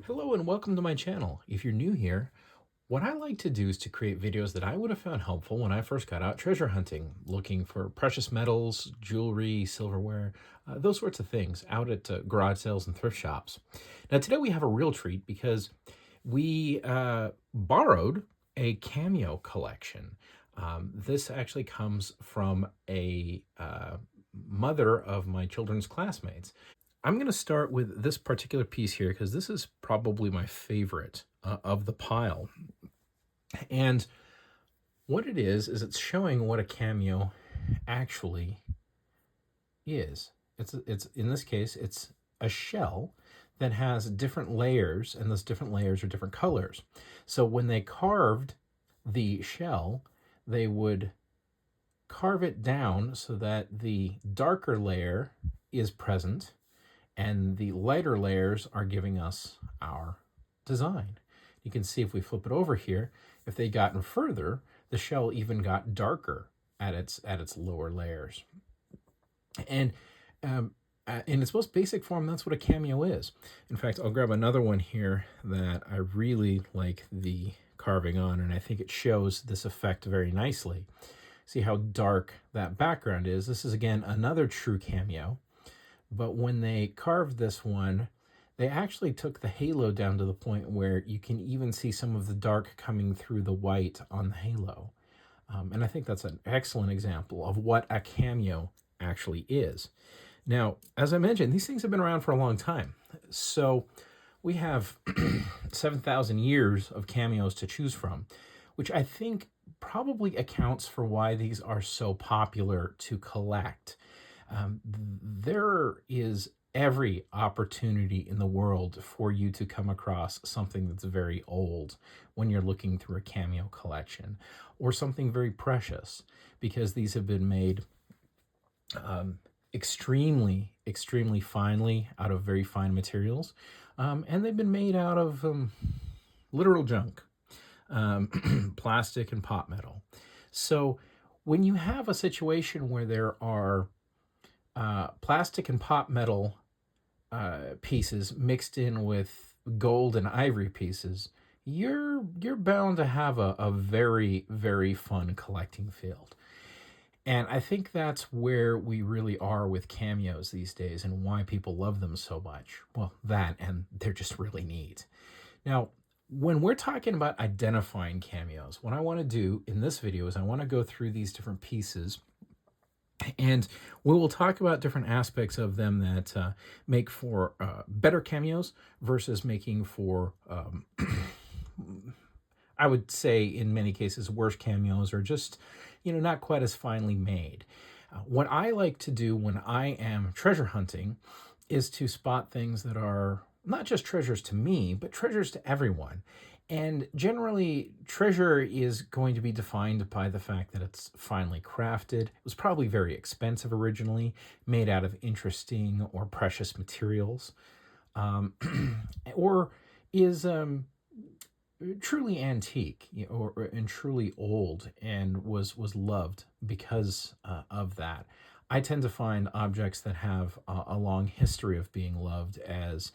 Hello and welcome to my channel. If you're new here, what I like to do is to create videos that I would have found helpful when I first got out treasure hunting, looking for precious metals, jewelry, silverware, those sorts of things out at garage sales and thrift shops. Now today we have a real treat because we borrowed a Cameo collection. This actually comes from a mother of my children's classmates. I'm going to start with this particular piece here because this is probably my favorite of the pile. And what it is it's showing what a cameo actually is. It's in this case, it's a shell that has different layers, and those different layers are different colors. So when they carved the shell, they would carve it down so that the darker layer is present and the lighter layers are giving us our design. You can see if we flip it over here, if they'd gotten further, the shell even got darker at its lower layers. And in its most basic form, that's what a cameo is. In fact, I'll grab another one here that I really like the carving on, and I think it shows this effect very nicely. See how dark that background is. This is, again, another true cameo. But when they carved this one, they actually took the halo down to the point where you can even see some of the dark coming through the white on the halo. And I think that's an excellent example of what a cameo actually is. Now, as I mentioned, these things have been around for a long time. So we have 7,000 years of cameos to choose from, which I think probably accounts for why these are so popular to collect. There is every opportunity in the world for you to come across something that's very old when you're looking through a cameo collection, or something very precious, because these have been made extremely finely out of very fine materials, and they've been made out of literal junk, plastic and pot metal. So when you have a situation where there are plastic and pot metal pieces mixed in with gold and ivory pieces, you're bound to have a very fun collecting field. And I think that's where we really are with cameos these days, and why people love them so much. Well, that, and they're just really neat. Now, when we're talking about identifying cameos, what I want to do in this video is I want to go through these different pieces, and we will talk about different aspects of them that make for better cameos versus making for, I would say in many cases, worse cameos, or just, not quite as finely made. What I like to do when I am treasure hunting is to spot things that are not just treasures to me, but treasures to everyone. And generally, treasure is going to be defined by the fact that it's finely crafted. It was probably very expensive originally, made out of interesting or precious materials, or is truly antique, and truly old, and was loved because of that. I tend to find objects that have a long history of being loved as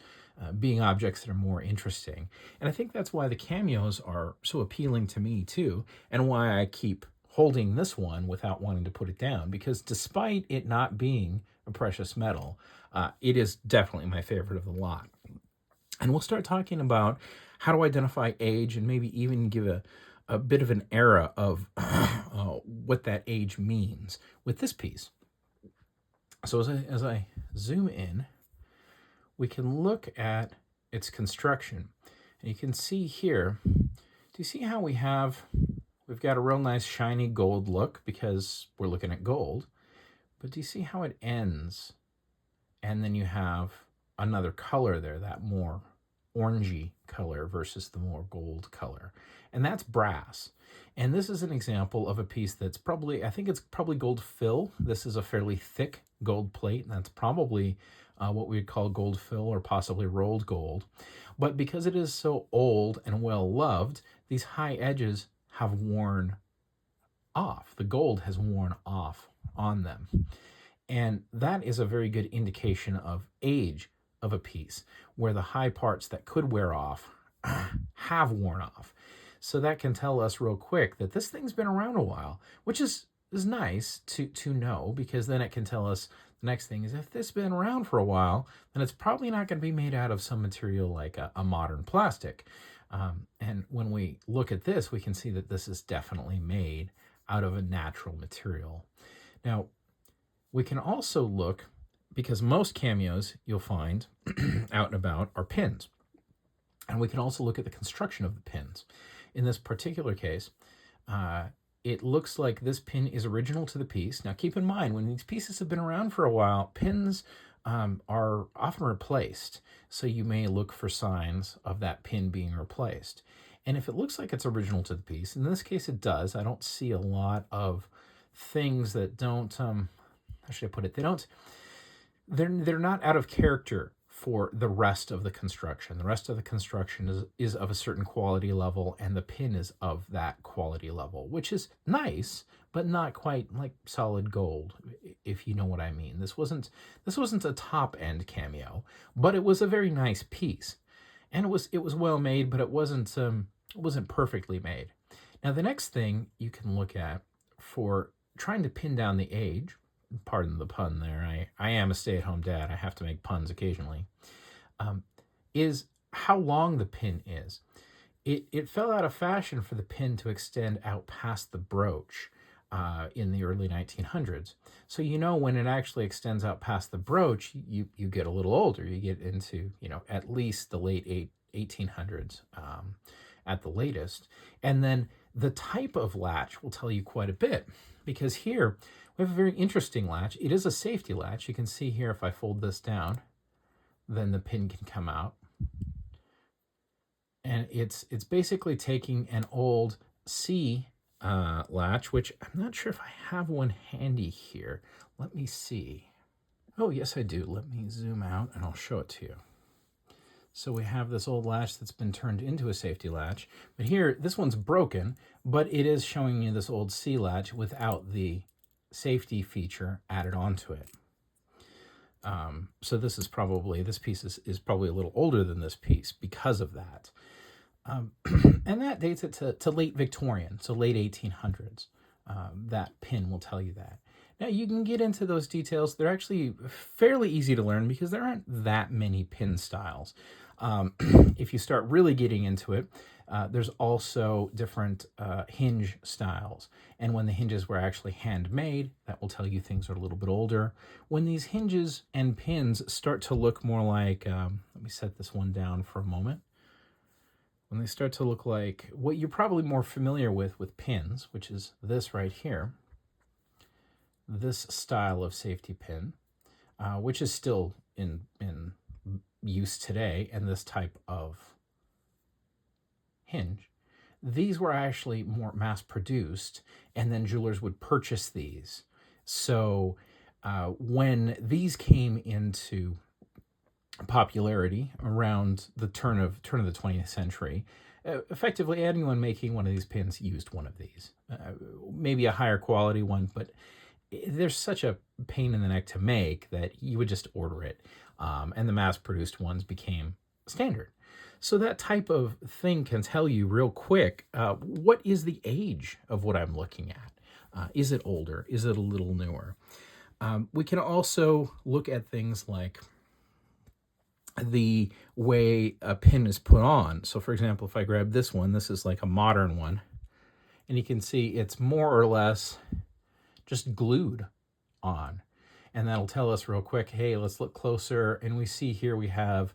being objects that are more interesting. And I think that's why the cameos are so appealing to me too, and why I keep holding this one without wanting to put it down, because despite it not being a precious metal, it is definitely my favorite of the lot. And we'll start talking about how to identify age, and maybe even give a bit of an era of what that age means with this piece. So as I zoom in, we can look at its construction. And you can see here, do you see how we've got a real nice shiny gold look because we're looking at gold, but do you see how it ends? And then you have another color there, that more orangey color versus the more gold color. And that's brass. And this is an example of a piece that's probably, I think it's probably gold fill. This is a fairly thick gold plate, and that's probably what we'd call gold fill, or possibly rolled gold. But because it is so old and well loved, these high edges have worn off. The gold has worn off on them. And that is a very good indication of age of a piece, where the high parts that could wear off have worn off. So that can tell us real quick that this thing's been around a while, which is nice to know, because then it can tell us the next thing is, if this has been around for a while, then it's probably not going to be made out of some material like a modern plastic. And when we look at this, we can see that this is definitely made out of a natural material. Now, we can also look, because most cameos you'll find out and about are pins. And we can also look at the construction of the pins. In this particular case, it looks like this pin is original to the piece. Now, keep in mind, when these pieces have been around for a while, pins are often replaced. So you may look for signs of that pin being replaced. And if it looks like it's original to the piece, in this case it does. I don't see a lot of things that don't, how should I put it? They're not out of character for the rest of the construction. The rest of the construction is of a certain quality level, and the pin is of that quality level, which is nice, but not quite like solid gold, if you know what I mean. This wasn't a top-end cameo, but it was a very nice piece. And it was well made, but it wasn't perfectly made. Now, the next thing you can look at for trying to pin down the age, pardon the pun there, I am a stay-at-home dad, I have to make puns occasionally, is how long the pin is. It fell out of fashion for the pin to extend out past the brooch in the early 1900s. So, when it actually extends out past the brooch, you get a little older. You get into, at least the late 1800s at the latest. And then the type of latch will tell you quite a bit, because here we have a very interesting latch. It is a safety latch. You can see here, if I fold this down, then the pin can come out. And it's basically taking an old C latch, which I'm not sure if I have one handy here. Let me see. Oh, yes, I do. Let me zoom out and I'll show it to you. So we have this old latch that's been turned into a safety latch. But here, this one's broken, but it is showing you this old C latch without the safety feature added onto it. So this piece is probably a little older than this piece because of that. And that dates it to late Victorian, so late 1800s. That pin will tell you that. Now, you can get into those details. They're actually fairly easy to learn because there aren't that many pin styles. If you start really getting into it, there's also different hinge styles. And when the hinges were actually handmade, that will tell you things are a little bit older. When these hinges and pins start to look more like, let me set this one down for a moment. When they start to look like what you're probably more familiar with pins, which is this right here, this style of safety pin, which is still in use today, and this type of hinge, these were actually more mass produced, and then jewelers would purchase these. So when these came into popularity around the turn of the 20th century, effectively anyone making one of these pins used one of these, maybe a higher quality one, but there's such a pain in the neck to make that you would just order it, and the mass-produced ones became standard. So that type of thing can tell you real quick, what is the age of what I'm looking at? Is it older? Is it a little newer? We can also look at things like the way a pin is put on. So, for example, if I grab this one, this is like a modern one, and you can see it's more or less just glued on. And that'll tell us real quick, hey, let's look closer. And we see here we have,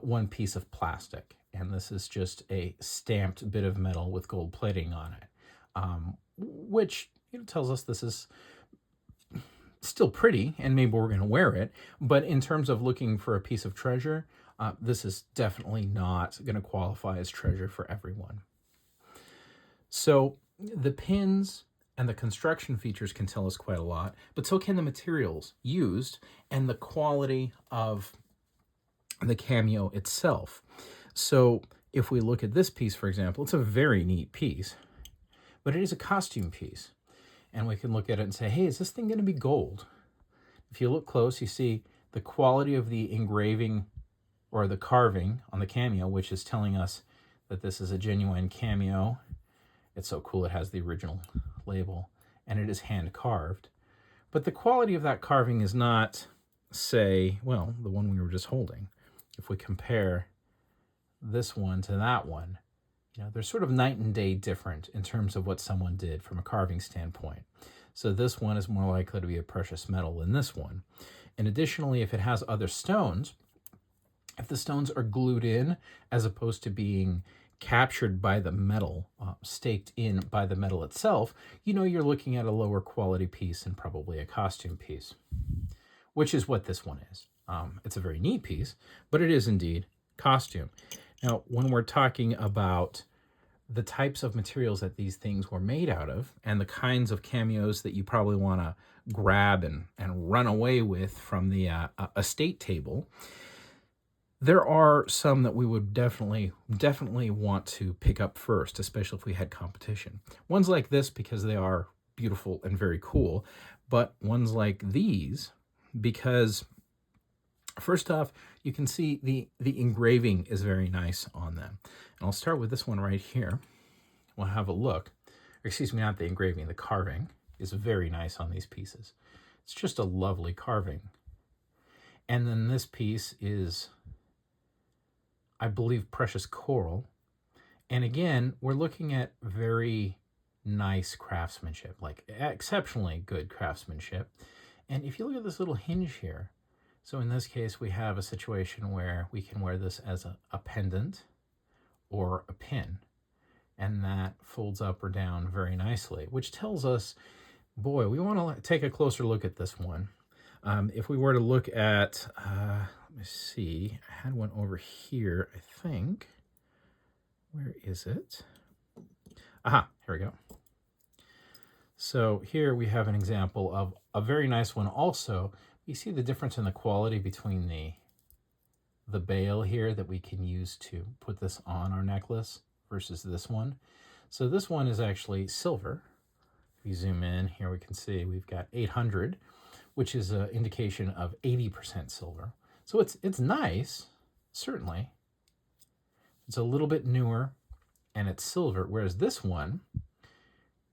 one piece of plastic. And this is just a stamped bit of metal with gold plating on it, which tells us this is still pretty, and maybe we're going to wear it. But in terms of looking for a piece of treasure, this is definitely not going to qualify as treasure for everyone. So the pins and the construction features can tell us quite a lot, but so can the materials used and the quality of the cameo itself. So if we look at this piece, for example, it's a very neat piece, but it is a costume piece. And we can look at it and say, hey, is this thing going to be gold? If you look close, you see the quality of the engraving or the carving on the Cameo, which is telling us that this is a genuine Cameo. It's so cool, it has the original label, and it is hand carved. But the quality of that carving is not, say, well, the one we were just holding. If we compare this one to that one, they're sort of night and day different in terms of what someone did from a carving standpoint. So this one is more likely to be a precious metal than this one. And additionally, if it has other stones, if the stones are glued in as opposed to being captured by the metal, staked in by the metal itself, you're looking at a lower quality piece and probably a costume piece, which is what this one is. It's a very neat piece, but it is indeed costume. Now, when we're talking about the types of materials that these things were made out of and the kinds of cameos that you probably want to grab and run away with from the estate table, there are some that we would definitely want to pick up first, especially if we had competition. Ones like this because they are beautiful and very cool, but ones like these because, first off, you can see the engraving is very nice on them. And I'll start with this one right here. We'll have a look. Excuse me, not the engraving, the carving is very nice on these pieces. It's just a lovely carving. And then this piece is, I believe, precious coral. And again, we're looking at very nice craftsmanship, like exceptionally good craftsmanship. And if you look at this little hinge here, so in this case, we have a situation where we can wear this as a pendant or a pin, and that folds up or down very nicely, which tells us, boy, we want to take a closer look at this one. If we were to look at, let me see, I had one over here, I think. Where is it? Aha, here we go. So here we have an example of a very nice one also. You see the difference in the quality between the bail here that we can use to put this on our necklace versus this one. So this one is actually silver. If we zoom in here, we can see we've got 800, which is an indication of 80% silver. So it's nice, certainly. It's a little bit newer and it's silver, whereas this one,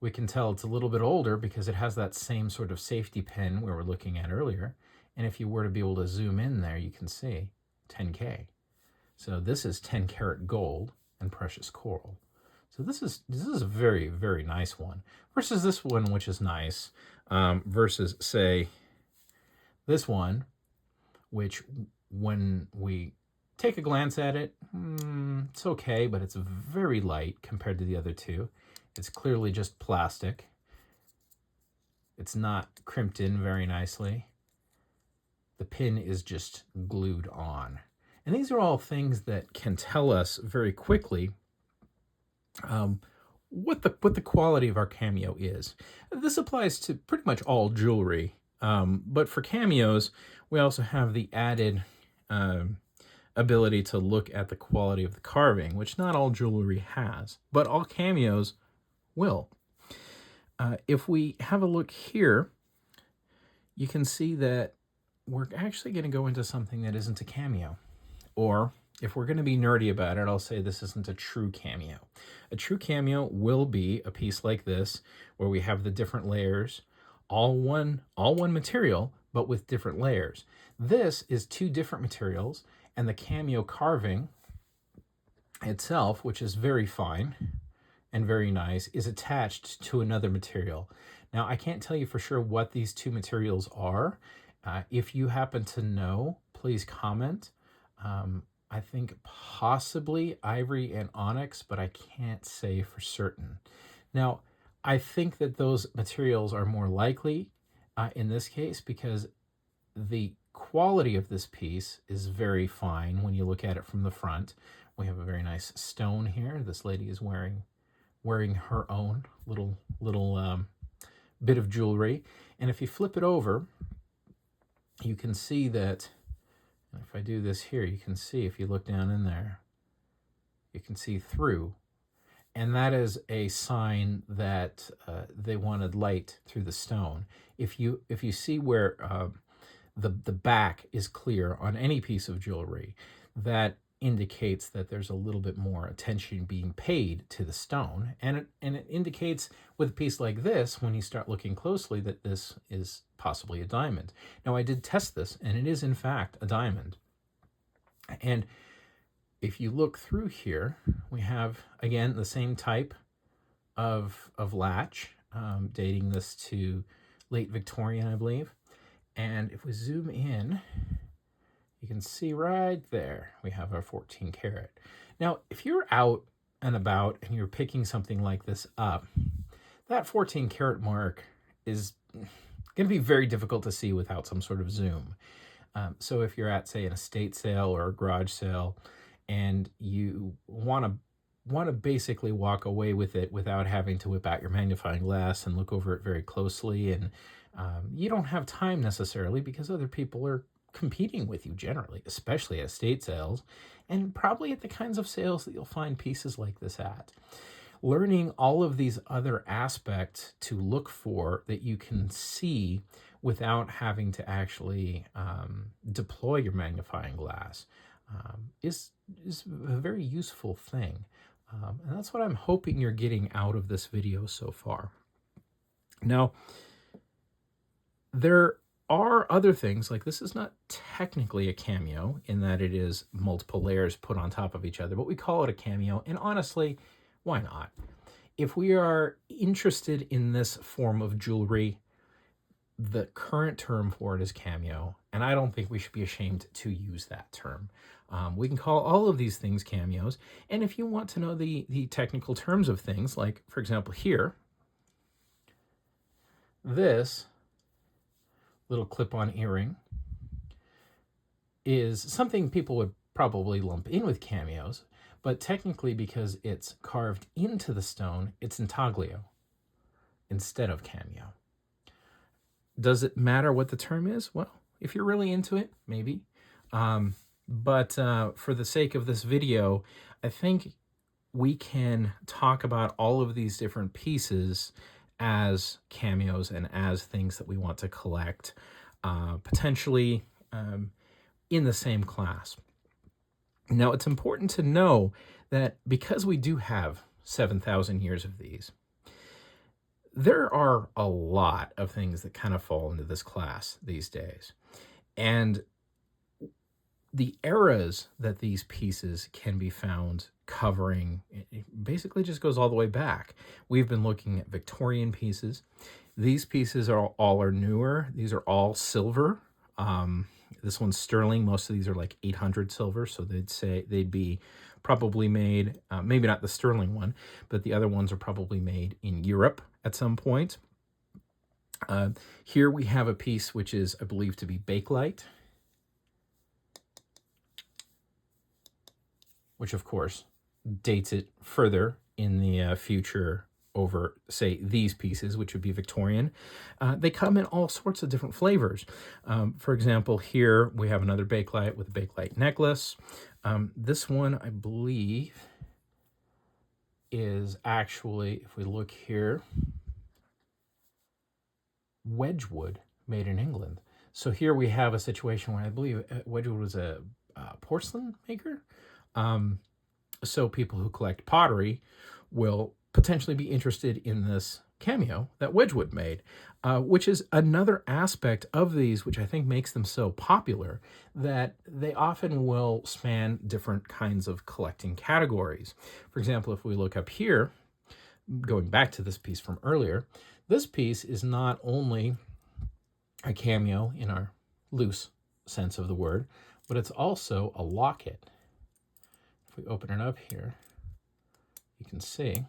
we can tell it's a little bit older because it has that same sort of safety pin we were looking at earlier. And if you were to be able to zoom in there, you can see 10K. So this is 10 karat gold and precious coral. So this is a very, very nice one versus this one, which is nice, versus, say, this one, which when we take a glance at it, it's okay, but it's very light compared to the other two. It's clearly just plastic. It's not crimped in very nicely. The pin is just glued on. And these are all things that can tell us very quickly what the quality of our cameo is. This applies to pretty much all jewelry, but for cameos, we also have the added ability to look at the quality of the carving, which not all jewelry has, but all cameos will. If we have a look here, you can see that we're actually going to go into something that isn't a cameo. Or if we're going to be nerdy about it, I'll say this isn't a true cameo. A true cameo will be a piece like this, where we have the different layers, all one material, but with different layers. This is two different materials, and the cameo carving itself, which is very fine and very nice, is attached to another material. Now, I can't tell you for sure what these two materials are. If you happen to know, please comment. I think possibly ivory and onyx, but I can't say for certain. Now, I think that those materials are more likely in this case because the quality of this piece is very fine when you look at it from the front. We have a very nice stone here. This lady is wearing her own little bit of jewelry. And if you flip it over, you can see that, if I do this here, you can see, if you look down in there, you can see through. And that is a sign that they wanted light through the stone. If you see where the back is clear on any piece of jewelry, that indicates that there's a little bit more attention being paid to the stone. And it indicates with a piece like this, when you start looking closely, that this is possibly a diamond. Now, I did test this, and it is in fact a diamond. And if you look through here, we have, again, the same type of latch, dating this to late Victorian, I believe. And if we zoom in, you can see right there, we have our 14 karat. Now, if you're out and about and you're picking something like this up, that 14 karat mark is going to be very difficult to see without some sort of zoom. So if you're at, say, an estate sale or a garage sale, and you want to basically walk away with it without having to whip out your magnifying glass and look over it very closely, and you don't have time necessarily because other people are competing with you generally, especially at estate sales, and probably at the kinds of sales that you'll find pieces like this at. Learning all of these other aspects to look for that you can see without having to actually deploy your magnifying glass is a very useful thing. And that's what I'm hoping you're getting out of this video so far. Now, there are other things, like this is not technically a cameo in that it is multiple layers put on top of each other, but we call it a cameo, and honestly, why not? If we are interested in this form of jewelry, the current term for it is cameo, and I don't think we should be ashamed to use that term. We can call all of these things cameos, and if you want to know the technical terms of things, like, for example, here, this little clip-on earring is something people would probably lump in with cameos, but technically, because it's carved into the stone, it's intaglio instead of cameo. Does it matter what the term is? Well, if you're really into it, maybe. But for the sake of this video, I think we can talk about all of these different pieces as cameos and as things that we want to collect, potentially in the same class. Now, it's important to know that because we do have 7,000 years of these, there are a lot of things that kind of fall into this class these days. And the eras that these pieces can be found covering, it basically just goes all the way back. We've been looking at Victorian pieces. These pieces are all newer. These are all silver. This one's sterling. Most of these are like 800 silver, so they'd be probably made, maybe not the sterling one, but the other ones are probably made in Europe at some point. Here we have a piece which is, I believe, to be Bakelite, which of course dates it further in the future over, say, these pieces, which would be Victorian. They come in all sorts of different flavors. For example, here we have another Bakelite with a Bakelite necklace. This one, I believe, is actually, if we look here, Wedgwood, made in England. So here we have a situation where I believe Wedgwood was a porcelain maker. So people who collect pottery will potentially be interested in this cameo that Wedgwood made, which is another aspect of these which I think makes them so popular, that they often will span different kinds of collecting categories. For example, if we look up here, going back to this piece from earlier, this piece is not only a cameo in our loose sense of the word, but it's also a locket. If we open it up here, you can see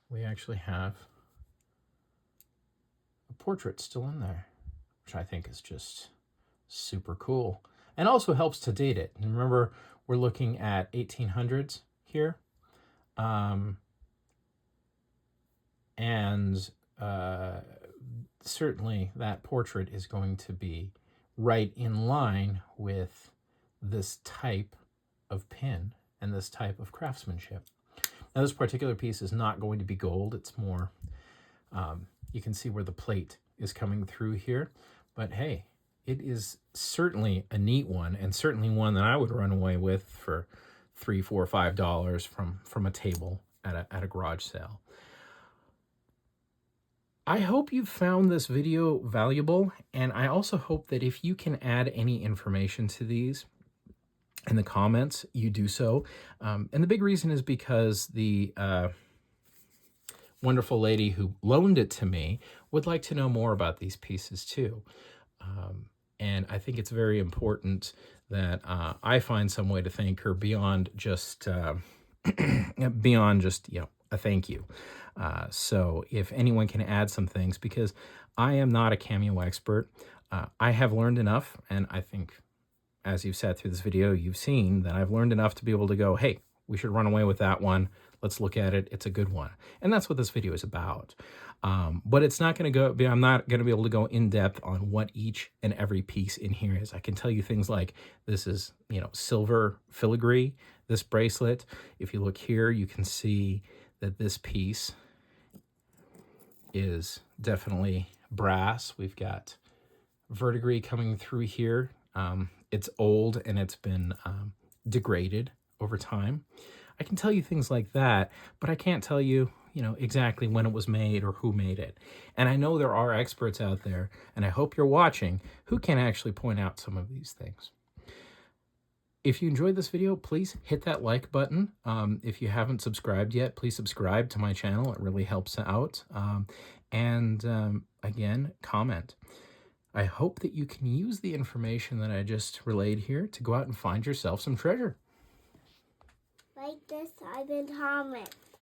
we actually have a portrait still in there, which I think is just super cool, and also helps to date it. And remember, we're looking at 1800s here, and certainly that portrait is going to be right in line with this type of pin and this type of craftsmanship. Now, this particular piece is not going to be gold. It's more, you can see where the plate is coming through here, But hey, it is certainly a neat one, and certainly one that I would run away with for $3, $4, $5 from a table at a garage sale. I hope you found this video valuable, and I also hope that if you can add any information to these in the comments, you do so. And the big reason is because the wonderful lady who loaned it to me would like to know more about these pieces too. And I think it's very important that I find some way to thank her beyond just a thank you. So if anyone can add some things, because I am not a Cameo expert, I have learned enough, and I think as you've sat through this video, you've seen that I've learned enough to be able to go, hey, we should run away with that one. Let's look at it. It's a good one. And that's what this video is about. But it's not going to go, I'm not going to be able to go in depth on what each and every piece in here is. I can tell you things like this is, silver filigree, this bracelet. If you look here, you can see that this piece is definitely brass. We've got verdigris coming through here. It's old and it's been degraded over time. I can tell you things like that, but I can't tell you, exactly when it was made or who made it. And I know there are experts out there, and I hope you're watching, who can actually point out some of these things. If you enjoyed this video, please hit that like button. If you haven't subscribed yet, please subscribe to my channel. It really helps out. Again, comment. I hope that you can use the information that I just relayed here to go out and find yourself some treasure. Like this, I've been comment.